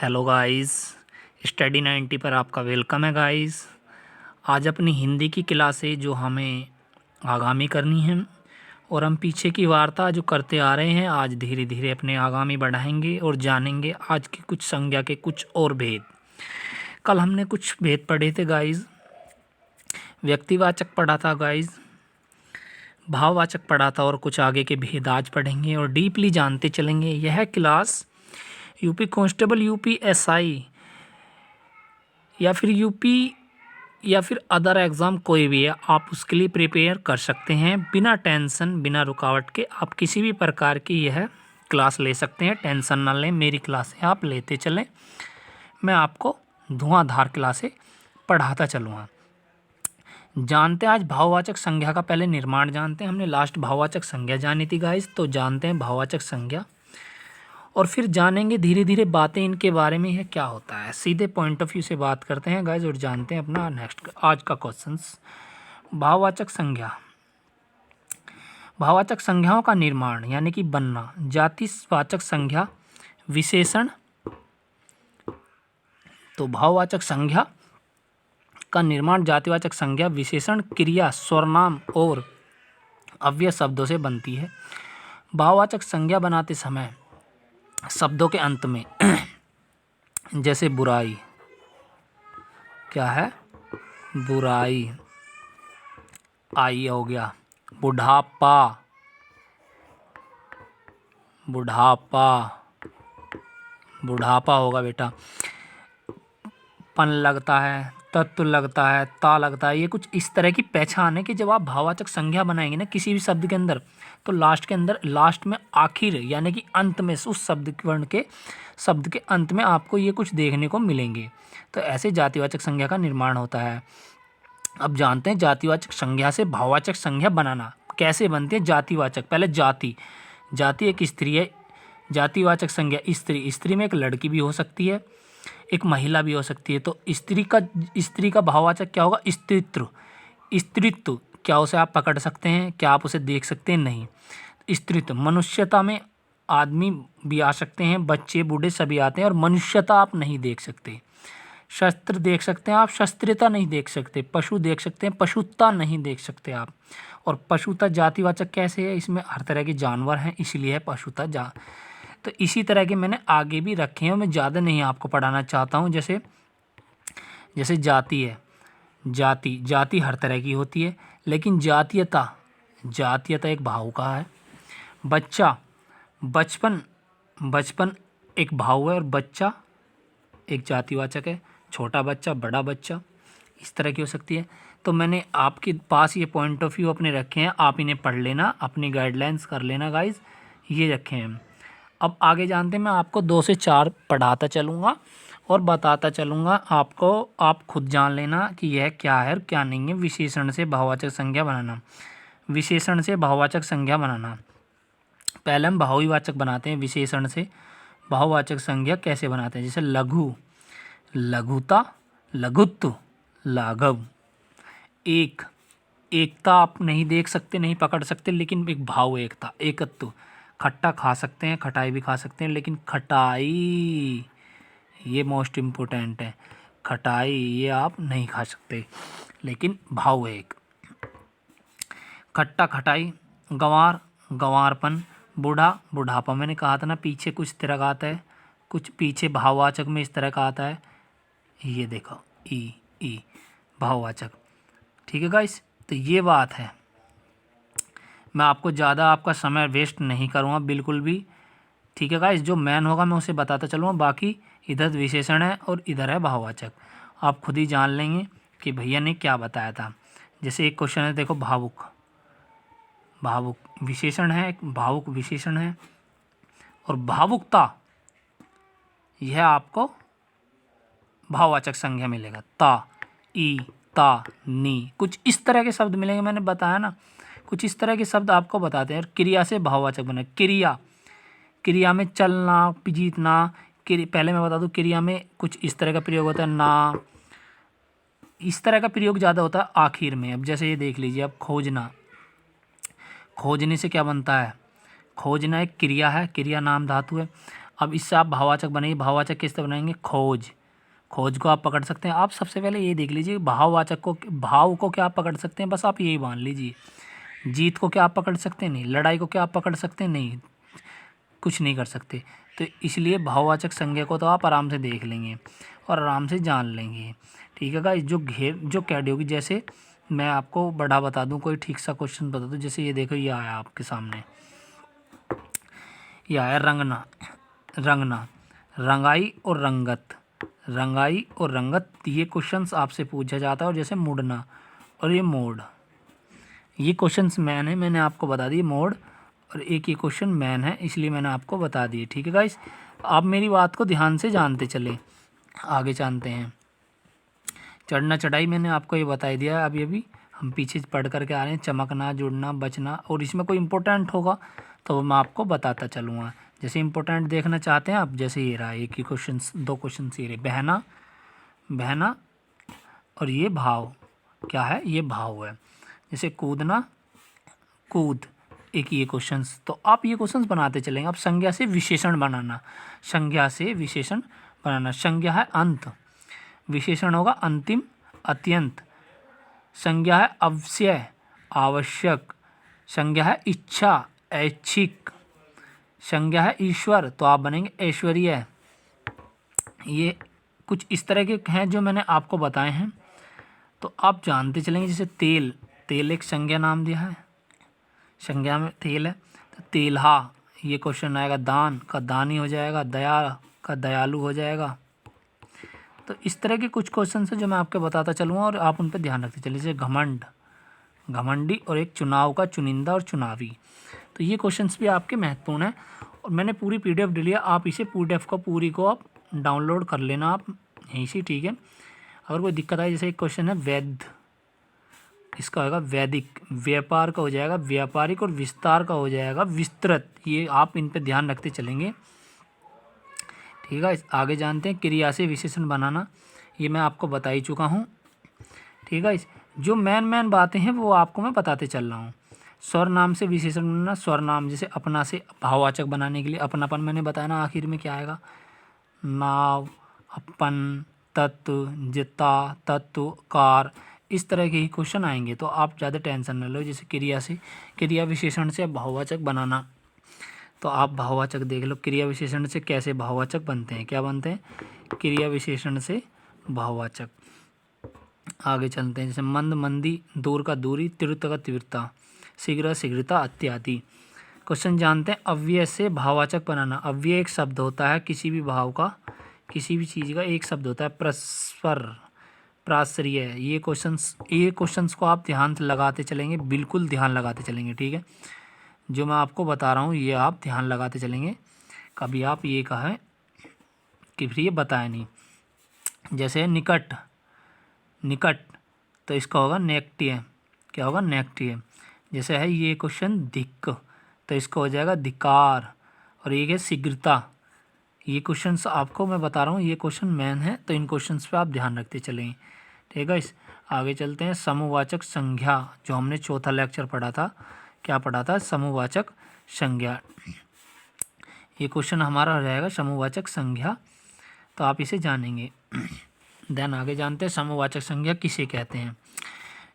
Hello guys, study 90 पर आपका welcome है गाइस। आज अपनी हिंदी की क्लास है जो हमें आगामी करनी है और हम पीछे की वार्ता जो करते आ रहे हैं आज धीरे धीरे अपने आगामी बढ़ाएंगे और जानेंगे आज की कुछ संज्ञा के कुछ और भेद। कल हमने कुछ भेद पढ़े थे गाइस, व्यक्तिवाचक पढ़ा था गाइस, भाववाचक पढ़ा था और कुछ आगे के भेद आज पढ़ेंगे और डीपली जानते चलेंगे। यह class UP constable, UP SI या फिर यूपी या फिर अदर एग्ज़ाम कोई भी है, आप उसके लिए प्रिपेयर कर सकते हैं बिना टेंशन, बिना रुकावट के। आप किसी भी प्रकार की यह क्लास ले सकते हैं, टेंशन ना लें। मेरी क्लासें आप लेते चलें, मैं आपको धुआंधार क्लासें पढ़ाता चलूँगा। जानते हैं आज भाववाचक संज्ञा का पहले निर्माण जानते हैं। हमने लास्ट भाववाचक संज्ञा जानी थी गाइस, तो जानते हैं भाववाचक संज्ञा और फिर जानेंगे धीरे धीरे बातें इनके बारे में है क्या होता है। सीधे पॉइंट ऑफ व्यू से बात करते हैं गाइस और जानते हैं अपना नेक्स्ट आज का क्वेश्चंस। भाववाचक संज्ञा, भाववाचक संज्ञाओं का निर्माण यानी कि बनना। जातिवाचक संज्ञा, विशेषण। तो भाववाचक संज्ञा का निर्माण जातिवाचक संज्ञा, विशेषण, क्रिया, स्वरनाम और अव्यय शब्दों से बनती है। भाववाचक संज्ञा बनाते समय शब्दों के अंत में जैसे बुराई, क्या है, बुराई, आई हो गया, बुढ़ापा, बुढ़ापा, बुढ़ापा होगा बेटा, पन लगता है, तत्व लगता है, ता लगता है। ये कुछ इस तरह की पहचान है कि जब आप भाववाचक संज्ञा बनाएंगे ना किसी भी शब्द के अंदर, तो लास्ट में आखिर यानी कि अंत में उस शब्द के अंत में आपको ये कुछ देखने को मिलेंगे। तो ऐसे जातिवाचक संज्ञा का निर्माण होता है। अब जानते हैं जातिवाचक संज्ञा से भाववाचक संज्ञा बनाना कैसे बनती है। जातिवाचक, पहले जाति, जाति एक स्त्री है। जातिवाचक संज्ञा स्त्री, स्त्री में एक लड़की भी हो सकती है, एक महिला भी हो सकती है। तो स्त्री का भाववाचक क्या होगा, स्त्रीत्व। स्त्रीत्व क्या उसे आप पकड़ सकते हैं, क्या आप उसे देख सकते हैं, नहीं। स्त्रीत्व, मनुष्यता में आदमी भी आ सकते हैं, बच्चे बूढ़े सभी आते हैं और मनुष्यता आप नहीं देख सकते। शस्त्र देख सकते हैं आप, शस्त्रीयता नहीं देख सकते। पशु देख सकते हैं, पशुता नहीं देख सकते आप। और पशुता जातिवाचक कैसे है, इसमें हर तरह के जानवर हैं इसलिए है पशुता। तो इसी तरह के मैंने आगे भी रखे हैं, मैं ज़्यादा नहीं आपको पढ़ाना चाहता हूँ। जैसे जाति है, जाति हर तरह की होती है, लेकिन जातीयता एक भाव का है। बच्चा, बचपन एक भाव है और बच्चा एक जातिवाचक है। छोटा बच्चा, बड़ा बच्चा, इस तरह की हो सकती है। तो मैंने आपके पास ये पॉइंट ऑफ व्यू अपने रखे हैं, आप इन्हें पढ़ लेना, अपनी गाइडलाइंस कर लेना गाइज, ये रखे हैं। अब आगे जानते हैं, मैं आपको 2 से 4 पढ़ाता चलूँगा और बताता चलूँगा आपको, आप खुद जान लेना कि यह क्या है और क्या नहीं है। विशेषण से भाववाचक संज्ञा बनाना, विशेषण से भाववाचक संज्ञा बनाना। पहले हम भावीवाचक बनाते हैं, विशेषण से भाववाचक संज्ञा कैसे बनाते हैं। जैसे लघु, लघुता, लघुत्व, लाघव। एक, एकता आप नहीं देख सकते, नहीं पकड़ सकते, लेकिन एक भाव एकता, एकत्व। खट्टा खा सकते हैं, खटाई भी खा सकते हैं, लेकिन खटाई ये मोस्ट इम्पोर्टेंट है। खटाई ये आप नहीं खा सकते, लेकिन भाव है एक। खट्टा, खटाई। गंवार, गंवारपन। बूढ़ा, बुढ़ापा। मैंने कहा था ना पीछे कुछ तरह का आता है, कुछ पीछे भाववाचक में इस तरह का आता है, ये देखो ई भाववाचक। ठीक है गाइस, तो ये बात है। मैं आपको ज़्यादा आपका समय वेस्ट नहीं करूँगा बिल्कुल भी। ठीक है गाइस, जो मैन होगा मैं उसे बताता चलूँगा, बाकी इधर विशेषण है और इधर है भाववाचक। आप खुद ही जान लेंगे कि भैया ने क्या बताया था। जैसे एक क्वेश्चन है, देखो, भावुक, भावुक विशेषण है, एक भावुक विशेषण है। और भावुकता यह आपको भाववाचक संज्ञा मिलेगा। ता, ई, ता, नी, कुछ इस तरह के शब्द मिलेंगे, मैंने बताया ना, कुछ इस तरह के शब्द आपको बताते हैं। क्रिया से भाववाचक बने, क्रिया, क्रिया में चलना, जीतना। पहले मैं बता दूं, क्रिया में कुछ इस तरह का प्रयोग होता है, ना, इस तरह का प्रयोग ज़्यादा होता है आखिर में। अब जैसे ये देख लीजिए, अब खोजना, खोजने से क्या बनता है, खोजना एक क्रिया है, क्रिया नाम धातु है। अब इससे आप भाववाचक बनेंगे। भाववाचक किस तरह बनाएंगे? खोज, खोज को आप पकड़ सकते हैं। आप सबसे पहले ये देख लीजिए भाववाचक को, भाव को क्या आप पकड़ सकते हैं, बस आप यही मान लीजिए। जीत को क्या आप पकड़ सकते हैं? नहीं। लड़ाई को क्या आप पकड़ सकते हैं? नहीं, कुछ नहीं कर सकते। तो इसलिए भाववाचक संज्ञा को तो आप आराम से देख लेंगे और आराम से जान लेंगे। ठीक है गाइस, जो कैडी होगी, जैसे मैं आपको बड़ा बता दूं, कोई ठीक सा क्वेश्चन बता दूं। जैसे ये देखो, ये आया आपके सामने, ये आया रंगना, रंगना, रंगाई और रंगत, रंगाई और रंगत, ये क्वेश्चंस आपसे पूछा जाता है। और जैसे मुड़ना और ये मोड़, ये क्वेश्चंस मैंने आपको बता दिए मोड़, और एक ये क्वेश्चन मैन है, इसलिए मैंने आपको बता दिए। ठीक है गाइस, आप मेरी बात को ध्यान से जानते चले। आगे जानते हैं। चढ़ना चढ़ाई मैंने आपको ये बता दिया है अभी हम पीछे पढ़ करके आ रहे हैं। चमकना, जुड़ना, बचना, और इसमें कोई इंपॉर्टेंट होगा तो मैं आपको बताता चलूँगा। जैसे इंपॉर्टेंट देखना चाहते हैं आप, जैसे ये रहा एक ही क्वेश्चन, दो क्वेश्चन ये रहे, बहना, बहना, और ये भाव क्या है? ये भाव है। जैसे कूदना, कूद, एक ये क्वेश्चंस। तो आप ये क्वेश्चंस बनाते चलेंगे। अब संज्ञा से विशेषण बनाना, संज्ञा से विशेषण बनाना। संज्ञा है अंत, विशेषण होगा अंतिम, अत्यंत। संज्ञा है अवश्य, आवश्यक। संज्ञा है इच्छा, ऐच्छिक। संज्ञा है ईश्वर, तो आप बनेंगे ऐश्वर्य। ये कुछ इस तरह के हैं जो मैंने आपको बताए हैं, तो आप जानते चलेंगे। जैसे तेल, तेल एक संज्ञा नाम दिया है, संज्ञा में तेल है, तो तेलहा, ये क्वेश्चन आएगा। दान का दानी हो जाएगा, दया का दयालु हो जाएगा। तो इस तरह के कुछ क्वेश्चन है जो मैं आपको बताता चलूँगा और आप उन पर ध्यान रखते चलिए। जैसे घमंड, घमंडी, और एक चुनाव का चुनिंदा और चुनावी। तो ये क्वेश्चंस भी आपके महत्वपूर्ण हैं। और मैंने पूरी पीडीएफ दे लिया, आप इसे पीडीएफ को पूरी को आप डाउनलोड कर लेना आप यहीं से। ठीक है, अगर कोई दिक्कत आए, जैसे एक क्वेश्चन है वैध, इसका होगा वैदिक, व्यापार का हो जाएगा व्यापारिक, और विस्तार का हो जाएगा विस्तृत। ये आप इन पे ध्यान रखते चलेंगे। ठीक है, आगे जानते हैं क्रिया से विशेषण बनाना, ये मैं आपको बता ही चुका हूँ। ठीक है, जो मेन बातें हैं वो आपको मैं बताते चल रहा हूँ। स्वर नाम से विशेषण बनाना, स्वर नाम जैसे अपना से भाववाचक बनाने के लिए अपनापन मैंने बताया ना, आखिर में क्या आएगा? नाव, अपन, तत्व, जिता, तत्व, कार, इस तरह के ही क्वेश्चन आएंगे। तो आप ज़्यादा टेंशन न लो। जैसे क्रिया से, क्रिया विशेषण से भाववाचक बनाना, तो आप भाववाचक देख लो। क्रिया विशेषण से कैसे भाववाचक बनते हैं, क्या बनते हैं? क्रिया विशेषण से भाववाचक। आगे चलते हैं। जैसे मंद, मंदी, दूर का दूरी, तीव्रता का तीव्रता, शीघ्र, शीघ्रता इत्यादि। क्वेश्चन जानते हैं अव्यय से भाववाचक बनाना। अव्यय एक शब्द होता है किसी भी भाव का, किसी भी चीज़ का एक शब्द होता है। परस्पर, प्राश्रय, ये क्वेश्चंस को आप ध्यान से लगाते चलेंगे, बिल्कुल ध्यान लगाते चलेंगे। ठीक है, जो मैं आपको बता रहा हूँ ये आप ध्यान लगाते चलेंगे, कभी आप ये कहें कि फिर ये बताया नहीं। जैसे निकट, निकट, तो इसका होगा नेक्टिय, क्या होगा? नेक्टिय। जैसे है ये क्वेश्चन धिक्क, तो इसका हो जाएगा धिकार। और एक है शीघ्रता। ये क्वेश्चंस आपको मैं बता रहा हूँ, ये क्वेश्चन मेन है, तो इन क्वेश्चंस पे आप ध्यान रखते चलें। ठीक है, इस आगे चलते हैं। समूहवाचक संज्ञा, जो हमने चौथा लेक्चर पढ़ा था, क्या पढ़ा था? समूहवाचक संज्ञा। ये क्वेश्चन हमारा हो जाएगा समूहवाचक संज्ञा, तो आप इसे जानेंगे। देन आगे जानते हैं समूहवाचक संज्ञा किसे कहते हैं।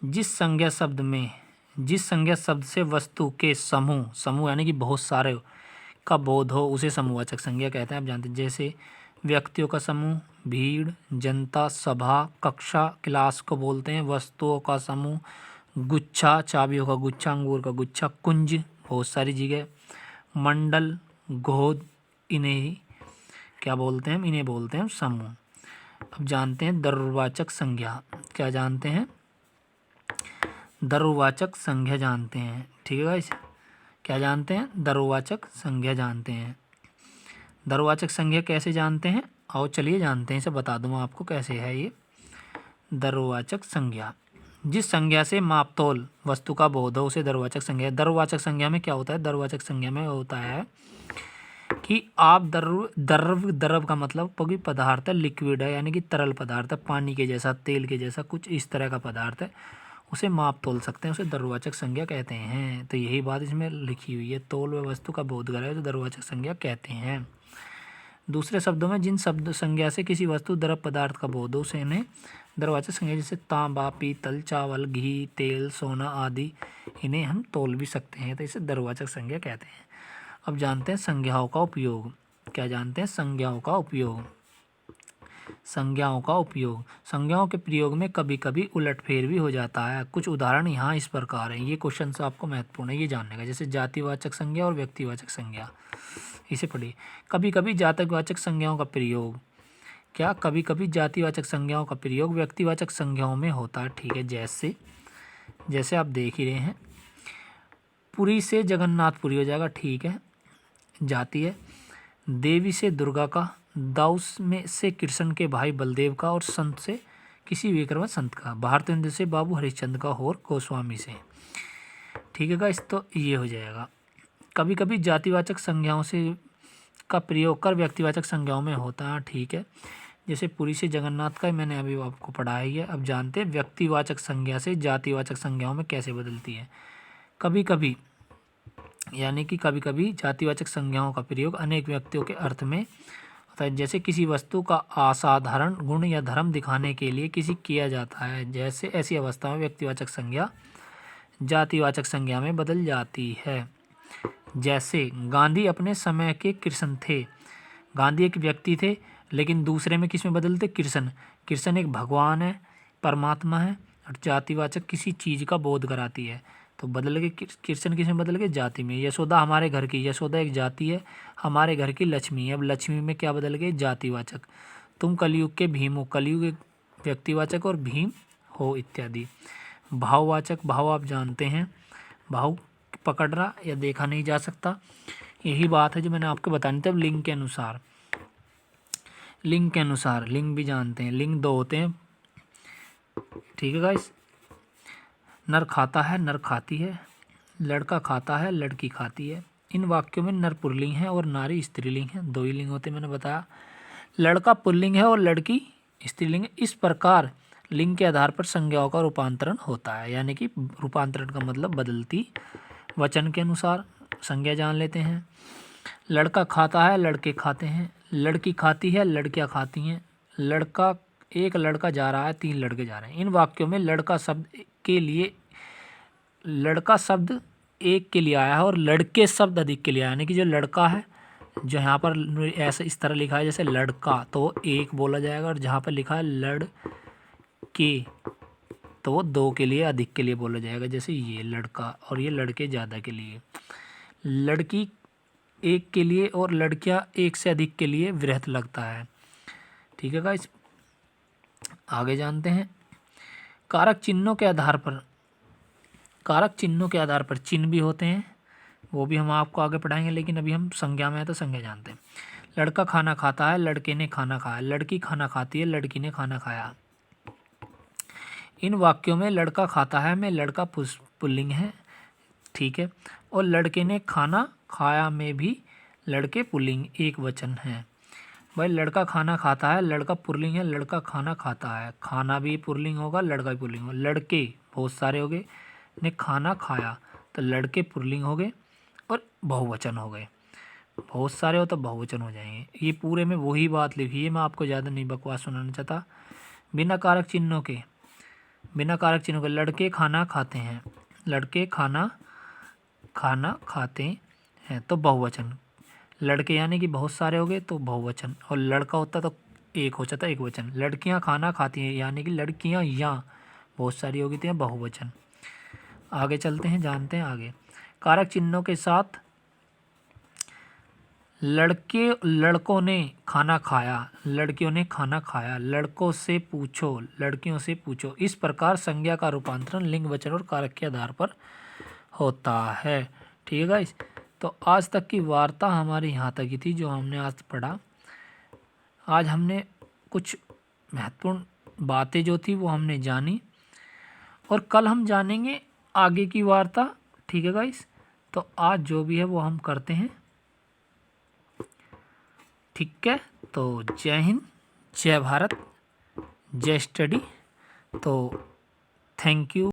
जिस संज्ञा शब्द में, जिस संज्ञा शब्द से वस्तु के समूह, समूह यानी कि बहुत सारे का बोध हो, उसे समूहवाचक संज्ञा कहते हैं। आप जानते हैं जैसे व्यक्तियों का समूह, भीड़, जनता, सभा, कक्षा, क्लास को बोलते हैं। वस्तुओं का समूह, गुच्छा, चाबियों का गुच्छा, अंगूर का गुच्छा, कुंज, बहुत सारी जगह, मंडल, गोद, इन्हें क्या बोलते हैं? इन्हें बोलते हैं समूह। अब जानते हैं द्रव्यवाचक संज्ञा, क्या जानते हैं? द्रव्यवाचक संज्ञा जानते हैं। ठीक है गाइस, क्या जानते हैं? द्रव्यवाचक संज्ञा जानते हैं। द्रव्यवाचक संज्ञा कैसे जानते हैं? आओ चलिए जानते हैं, इसे बता दूँ आपको कैसे है ये द्रव्यवाचक संज्ञा। जिस संज्ञा से मापतोल वस्तु का बोध हो उसे द्रव्यवाचक संज्ञा। द्रव्यवाचक संज्ञा में क्या होता है? द्रव्यवाचक संज्ञा में होता है कि आप द्रव का मतलब कोई पदार्थ है, लिक्विड है यानी कि तरल पदार्थ है, पानी के जैसा, तेल के जैसा, कुछ इस तरह का पदार्थ है, उसे माप तोल सकते हैं, उसे द्रव्यवाचक संज्ञा कहते हैं। तो यही बात इसमें लिखी हुई है, तोल व वस्तु का बोध कराए तो द्रव्यवाचक संज्ञा कहते हैं। दूसरे शब्दों में जिन शब्द संज्ञा से किसी वस्तु द्रव पदार्थ का बोध हो उसे इन्हें द्रववाचक संज्ञा, जैसे तांबा, पीतल, चावल, घी, तेल, सोना आदि, इन्हें हम तौल भी सकते हैं, तो इसे द्रववाचक संज्ञा कहते हैं। अब जानते हैं संज्ञाओं का उपयोग। क्या जानते हैं? संज्ञाओं का उपयोग। संज्ञाओं का उपयोग, संज्ञाओं के प्रयोग में कभी कभी उलटफेर भी हो जाता है। कुछ उदाहरण यहाँ इस प्रकार हैं, ये क्वेश्चन से आपको महत्वपूर्ण है ये जानने का। जैसे जातिवाचक संज्ञा और व्यक्तिवाचक संज्ञा, इसे पढ़िए। कभी कभी जातिवाचक संज्ञाओं का प्रयोग, क्या कभी कभी जातिवाचक संज्ञाओं का प्रयोग व्यक्तिवाचक संज्ञाओं में होता है, ठीक है। जैसे आप देख ही रहे हैं, पुरी से जगन्नाथपुरी हो जाएगा, ठीक है, जाति है। देवी से दुर्गा का, दाऊस में से कृष्ण के भाई बलदेव का, और संत से किसी विक्रम संत का, भारतेंद्र से बाबू हरिश्चंद्र का, और गोस्वामी से, ठीक है गाइस। तो ये हो जाएगा। कभी कभी जातिवाचक संज्ञाओं से का प्रयोग कर व्यक्तिवाचक संज्ञाओं में होता है, ठीक है। जैसे पुरी से जगन्नाथ का मैंने अभी आपको पढ़ाया ही है। अब जानते हैं व्यक्तिवाचक संज्ञा से जातिवाचक संज्ञाओं में कैसे बदलती है। कभी कभी, यानी कि कभी कभी जातिवाचक संज्ञाओं का प्रयोग अनेक व्यक्तियों के अर्थ में होता है। जैसे किसी वस्तु का असाधारण गुण या धर्म दिखाने के लिए किसी किया जाता है, जैसे ऐसी अवस्था में व्यक्तिवाचक संज्ञा जातिवाचक संज्ञा में बदल जाती है। जैसे गांधी अपने समय के कृष्ण थे। गांधी एक व्यक्ति थे, लेकिन दूसरे में किस में बदलते? कृष्ण। कृष्ण एक भगवान है, परमात्मा है, और जातिवाचक किसी चीज़ का बोध कराती है, तो बदल के कृष्ण किस में बदल गए? जाति में। यशोदा हमारे घर की, यशोदा एक जाति है, हमारे घर की लक्ष्मी है, अब लक्ष्मी में क्या बदल गए? जातिवाचक। तुम कलयुग के भीम हो, कलयुग एक व्यक्तिवाचक और भीम हो इत्यादि। भाववाचक, भाव आप जानते हैं, भाव पकड़ रहा या देखा नहीं जा सकता, यही बात है जो मैंने आपको बतानी थी। अब लिंग के अनुसार, लिंग के अनुसार, लिंग भी जानते हैं, लिंग दो होते हैं, ठीक है गाइस। नर खाता है, नर खाती है, लड़का खाता है, लड़की खाती है। इन वाक्यों में नर पुल्लिंग है और नारी स्त्रीलिंग है, दो ही लिंग होते हैं, मैंने बताया। लड़का पुल्लिंग है और लड़की स्त्रीलिंग है। इस प्रकार लिंग के आधार पर संज्ञाओं का रूपांतरण होता है, यानी कि रूपांतरण का मतलब बदलती। वचन के अनुसार संज्ञा जान लेते हैं। लड़का खाता है, लड़के खाते हैं, लड़की खाती है, लड़कियां खाती हैं, एक लड़का जा रहा है, 3 लड़के जा रहे हैं। इन वाक्यों में लड़का शब्द एक के लिए आया है और लड़के शब्द अधिक के लिए आया, यानी कि जो लड़का है, जो यहाँ पर ऐसा इस तरह लिखा है जैसे लड़का, तो एक बोला जाएगा, और जहाँ पर लिखा है लड़के, तो वो 2 के लिए अधिक के लिए बोला जाएगा। जैसे ये लड़का और ये लड़के ज़्यादा के लिए, लड़की 1 के लिए और लड़कियां 1 से अधिक के लिए वृहत लगता है, ठीक है गाइस। आगे जानते हैं कारक चिन्हों के आधार पर, कारक चिन्हों के आधार पर चिन्ह भी होते हैं, वो भी हम आपको आगे पढ़ाएंगे, लेकिन अभी हम संज्ञा में है तो संज्ञा जानते हैं। लड़का खाना खाता है, लड़के ने खाना खाया, लड़की खाना खाती है, लड़की ने खाना खाया। इन वाक्यों में लड़का खाता है में लड़का पुल्लिंग है, ठीक है, और लड़के ने खाना खाया में भी लड़के पुल्लिंग एक वचन है। भाई लड़का खाना खाता है, लड़का पुल्लिंग है, लड़का खाना खाता है, खाना भी पुल्लिंग होगा, लड़का भी पुल्लिंग होगा। लड़के बहुत सारे हो गए, ने खाना खाया, तो लड़के पुल्लिंग हो गए और बहुवचन हो गए। बहुत सारे हो तो बहुवचन हो जाएंगे। ये पूरे में वही बात लिखी है, मैं आपको ज़्यादा नहीं बकवास सुनाना चाहता। बिना कारक चिन्हों के लड़के खाना खाते हैं, लड़के खाना खाते हैं, तो बहुवचन। लड़के यानी कि बहुत सारे हो गए तो बहुवचन, और लड़का होता तो एक हो जाता एक वचन। लड़कियां खाना खाती हैं यानी कि लड़कियां यहाँ बहुत सारी हो गई थी बहुवचन। आगे चलते हैं, जानते हैं आगे। कारक चिन्हों के साथ लड़कों ने खाना खाया, लड़कियों ने खाना खाया, लड़कों से पूछो, लड़कियों से पूछो। इस प्रकार संज्ञा का रूपांतरण लिंग, वचन और कारक के आधार पर होता है, ठीक है गाइस। तो आज तक की वार्ता हमारी यहाँ तक ही थी, जो हमने आज पढ़ा। आज हमने कुछ महत्वपूर्ण बातें जो थी वो हमने जानी, और कल हम जानेंगे आगे की वार्ता, ठीक है गाइस। तो आज जो भी है वो हम करते हैं, ठीक है। तो जय हिंद, जय भारत, जय स्टडी। तो थैंक यू।